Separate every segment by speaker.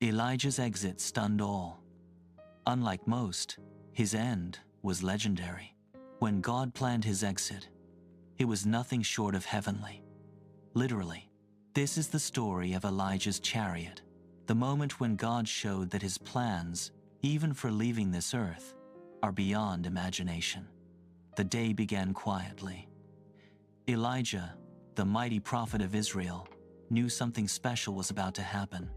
Speaker 1: Elijah's exit stunned all. Unlike most, his end was legendary. When God planned his exit, it was nothing short of heavenly. Literally, this is the story of Elijah's chariot, the moment when God showed that his plans, even for leaving this earth, are beyond imagination. The day began quietly. Elijah, the mighty prophet of Israel, knew something special was about to happen.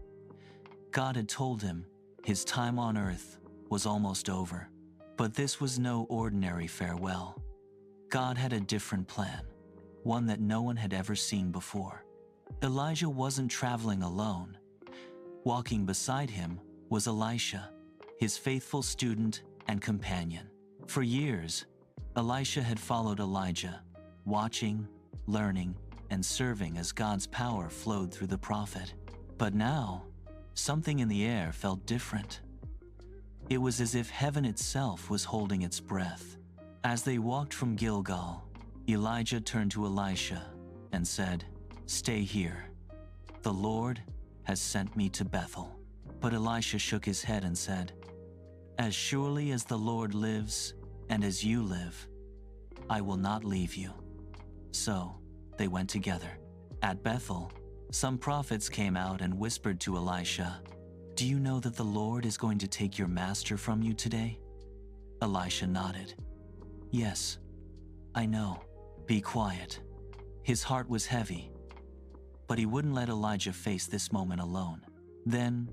Speaker 1: God had told him his time on earth was almost over, but this was no ordinary farewell. God had a different plan, one that no one had ever seen before. Elijah wasn't traveling alone. Walking beside him was Elisha, his faithful student and companion. For years, Elisha had followed Elijah, watching, learning, and serving as God's power flowed through the prophet. But now, something in the air felt different. It was as if heaven itself was holding its breath. As they walked from Gilgal, Elijah turned to Elisha and said, "Stay here. The Lord has sent me to Bethel." But Elisha shook his head and said, "As surely as the Lord lives and as you live, I will not leave you." So they went together. At Bethel, some prophets came out and whispered to Elisha, "Do you know that the Lord is going to take your master from you today?" Elisha nodded. "Yes, I know. Be quiet." His heart was heavy, but he wouldn't let Elijah face this moment alone. Then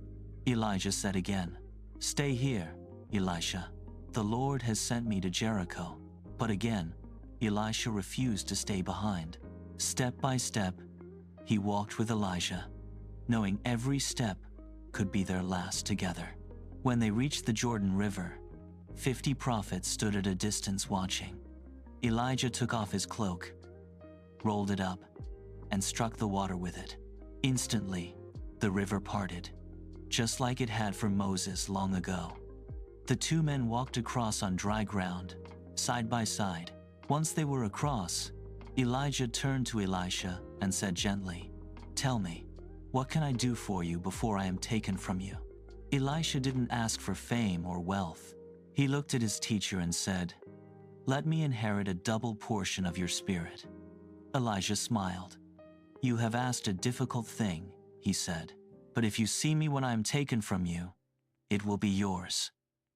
Speaker 1: Elijah said again, "Stay here, Elisha. The Lord has sent me to Jericho." But again, Elisha refused to stay behind. Step by step, he walked with Elijah, knowing every step could be their last together. When they reached the Jordan River, 50 prophets stood at a distance watching. Elijah took off his cloak, rolled it up, and struck the water with it. Instantly, the river parted, just like it had for Moses long ago. The two men walked across on dry ground, side by side. Once they were across, Elijah turned to Elisha and said gently, "Tell me, what can I do for you before I am taken from you?" Elisha didn't ask for fame or wealth. He looked at his teacher and said, "Let me inherit a double portion of your spirit." Elijah smiled. "You have asked a difficult thing," he said, "but if you see me when I am taken from you, it will be yours.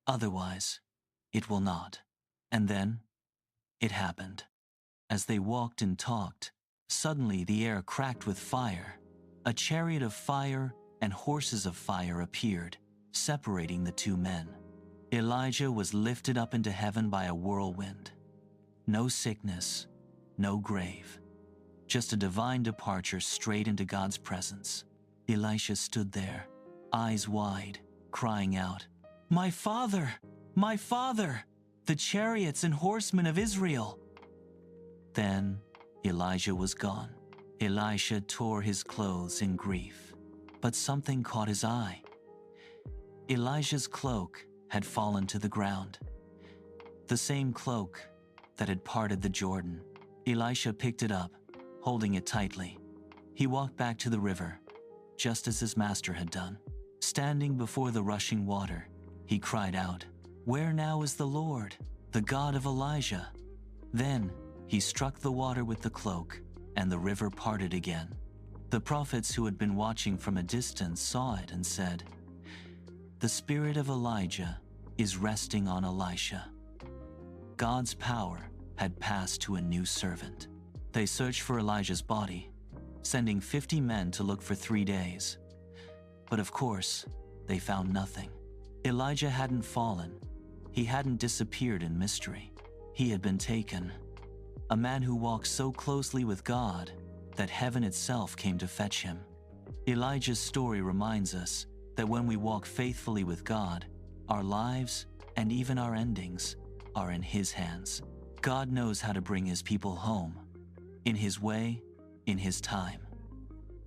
Speaker 1: Otherwise, it will not." And then, it happened. As they walked and talked, suddenly the air cracked with fire. A chariot of fire and horses of fire appeared, separating the two men. Elijah was lifted up into heaven by a whirlwind. No sickness, no grave, just a divine departure straight into God's presence. Elisha stood there, eyes wide, crying out, "My father! My father! The chariots and horsemen of Israel!" Then Elijah was gone. Elisha tore his clothes in grief, but something caught his eye. Elijah's cloak had fallen to the ground. The same cloak that had parted the Jordan. Elisha picked it up, holding it tightly. He walked back to the river, just as his master had done. Standing before the rushing water, he cried out, "Where now is the Lord, the God of Elijah?" Then he struck the water with the cloak, and the river parted again. The prophets who had been watching from a distance saw it and said, "The spirit of Elijah is resting on Elisha." God's power had passed to a new servant. They searched for Elijah's body, sending 50 men to look for 3 days. But of course, they found nothing. Elijah hadn't fallen. He hadn't disappeared in mystery. He had been taken. A man who walked so closely with God that heaven itself came to fetch him. Elijah's story reminds us that when we walk faithfully with God, our lives and even our endings are in His hands. God knows how to bring His people home, in His way, in His time.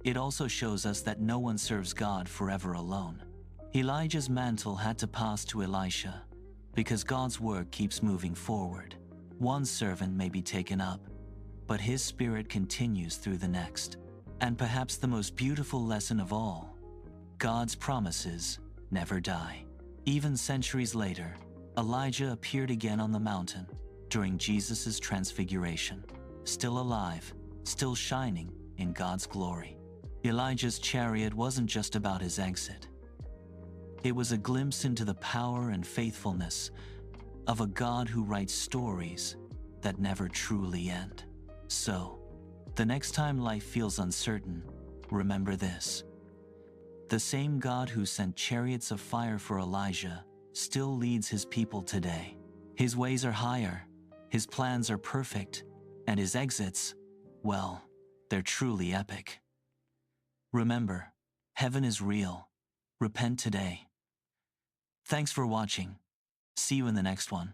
Speaker 1: It also shows us that no one serves God forever alone. Elijah's mantle had to pass to Elisha because God's work keeps moving forward. One servant may be taken up, but his spirit continues through the next. And perhaps the most beautiful lesson of all God's promises never die. Even centuries later, Elijah appeared again on the mountain during Jesus' transfiguration, still alive, still shining in God's glory. Elijah's chariot wasn't just about his exit. It was a glimpse into the power and faithfulness of a God who writes stories that never truly end. So, the next time life feels uncertain, remember this. The same God who sent chariots of fire for Elijah still leads his people today. His ways are higher, his plans are perfect, and his exits, well, they're truly epic. Remember, heaven is real. Repent today. Thanks for watching. See you in the next one.